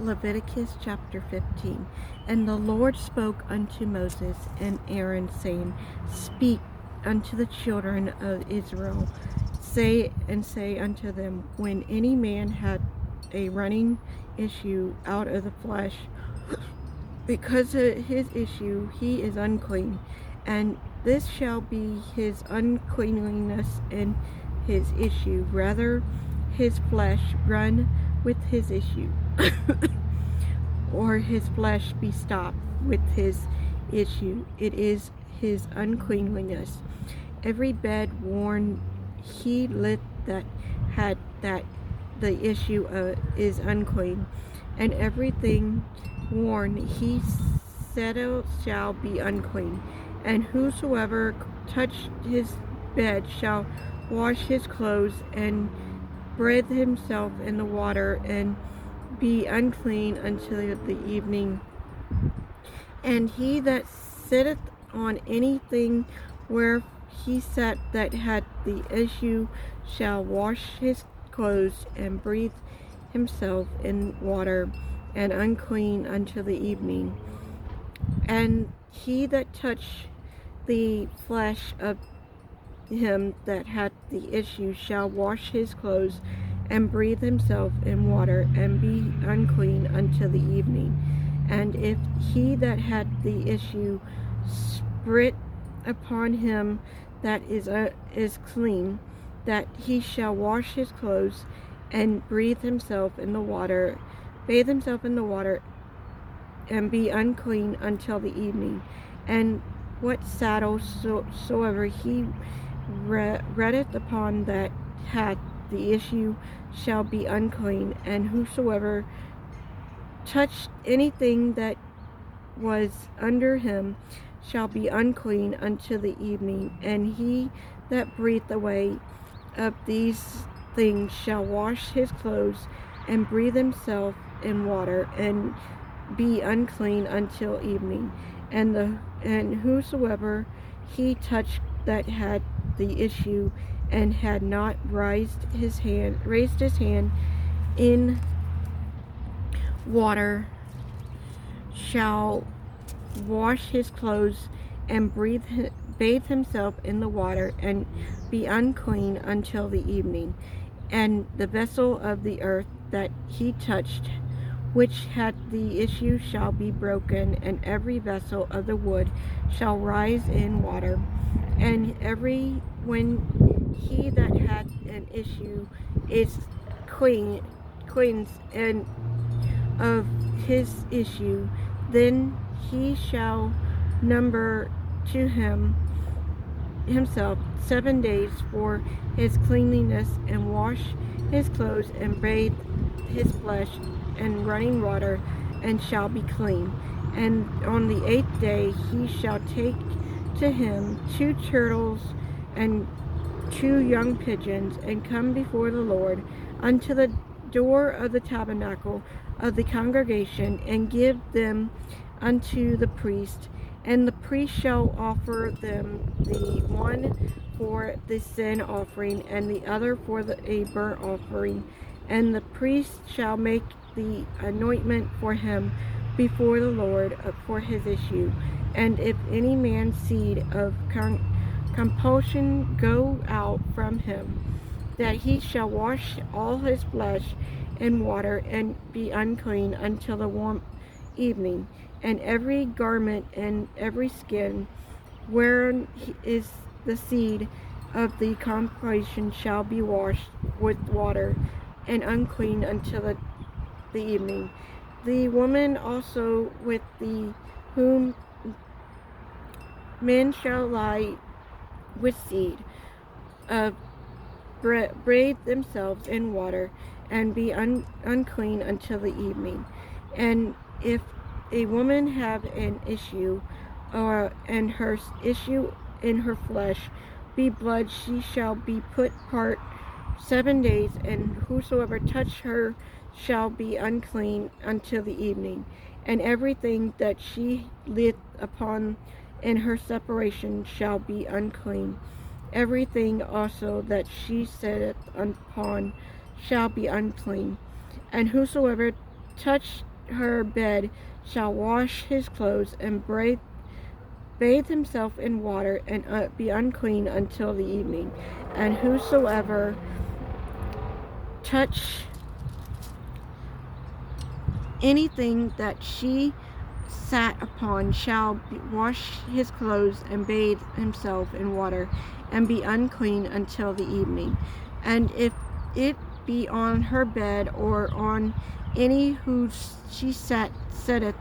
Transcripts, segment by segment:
Leviticus chapter 15. And the Lord spoke unto Moses and Aaron, saying, Speak unto the children of Israel, say unto them, When any man hath a running issue out of the flesh, because of his issue he is unclean, and this shall be his uncleanliness in his issue, rather his flesh run with his issue, or his flesh be stopped with his issue, it is his uncleanliness. Every bed worn he lit that had that the issue is unclean, and everything worn he settled shall be unclean. And whosoever touch his bed shall wash his clothes and bathe himself in the water, and be unclean until the evening. And he that sitteth on anything where he sat that had the issue shall wash his clothes and bathe himself in water, and unclean until the evening. And he that touch the flesh of him that hath the issue shall wash his clothes and bathe himself in water, and be unclean until the evening. And if he that had the issue spit upon him that is clean, that he shall wash his clothes and bathe himself in the water, and be unclean until the evening. And what saddle soever he reddeth upon that hath the issue shall be unclean. And whosoever touched anything that was under him shall be unclean until the evening. And he that breathed away of these things shall wash his clothes and bathe himself in water, and be unclean until evening. And whosoever he touched that had the issue and had not raised his hand in water shall wash his clothes and bathe himself in the water, and be unclean until the evening. And the vessel of the earth that he touched, which had the issue, shall be broken, and every vessel of the wood shall rise in water. And when he that had an issue is cleansed and of his issue, then he shall number to himself 7 days for his cleanliness, and wash his clothes and bathe his flesh in running water, and shall be clean. And on the 8th day he shall take to him 2 turtles and 2 young pigeons, and come before the Lord unto the door of the tabernacle of the congregation, and give them unto the priest. And the priest shall offer them, the one for the sin offering, and the other for a burnt offering. And the priest shall make the anointment for him before the Lord for his issue. And if any man's seed of compulsion go out from him, that he shall wash all his flesh in water, and be unclean until the warm evening. And every garment and every skin wherein is the seed of the compulsion shall be washed with water, and unclean until the evening. The woman also with whom men shall lie with seed of bathe themselves in water, and be unclean until the evening. And if a woman have an issue, and her issue in her flesh be blood, she shall be put apart 7 days, and whosoever touch her shall be unclean until the evening. And everything that she lit upon in her separation shall be unclean. Everything also that she setteth upon shall be unclean. And whosoever touch her bed shall wash his clothes and bathe himself in water, and be unclean until the evening. And whosoever touch anything that she sat upon shall wash his clothes and bathe himself in water, and be unclean until the evening. And if it be on her bed, or on any who she setteth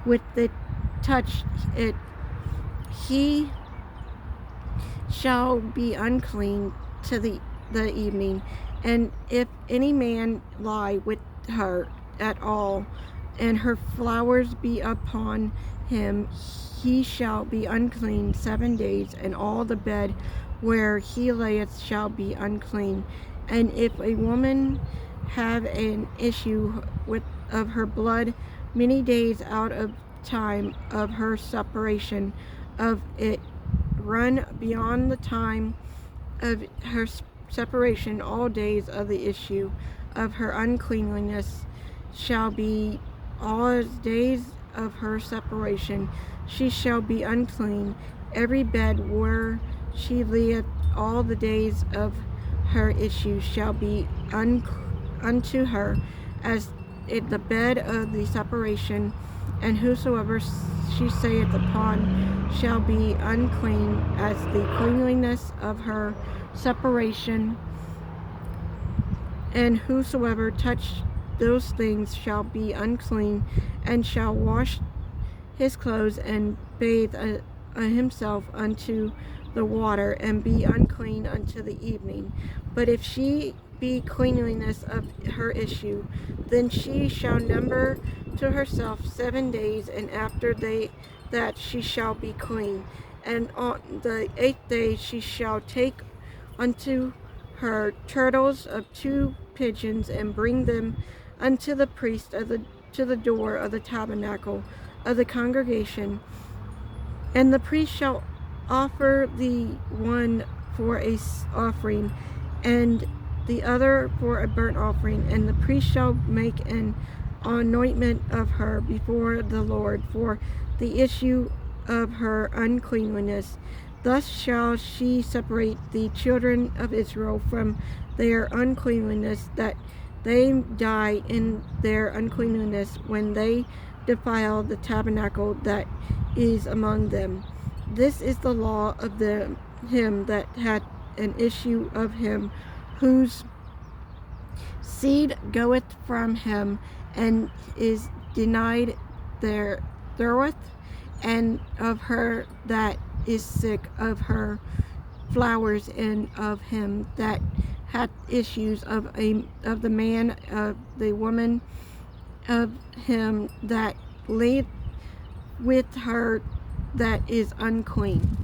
with it, touch it, he shall be unclean to the evening. And if any man lie with her at all, and her flowers be upon him, he shall be unclean 7 days, and all the bed where he layeth shall be unclean. And if a woman have an issue of her blood many days out of time of her separation of it, run beyond the time of her separation, all days of the issue of her uncleanliness shall be all days of her separation. She shall be unclean. Every bed where she lieth all the days of her issue shall be unto her as the bed of the separation, and whosoever she saith upon shall be unclean as the cleanliness of her separation. And whosoever touch those things shall be unclean, and shall wash his clothes and bathe himself unto the water, and be unclean unto the evening. But if she be cleanliness of her issue, then she shall number to herself 7 days, and after that she shall be clean. And on the 8th day she shall take unto her turtles of 2 pigeons, and bring them unto the priest to the door of the tabernacle of the congregation. And the priest shall offer the one for a offering, and the other for a burnt offering. And the priest shall make an anointment of her before the Lord for the issue of her uncleanliness. Thus shall she separate the children of Israel from their uncleanliness, that they die in their uncleanliness when they defile the tabernacle that is among them. This is the law of him that hath an issue of him, whose seed goeth from him, and is denied therewith, and of her that is sick of her flowers, and of him that hath issues of the man, of the woman, of him that layeth with her that is unclean.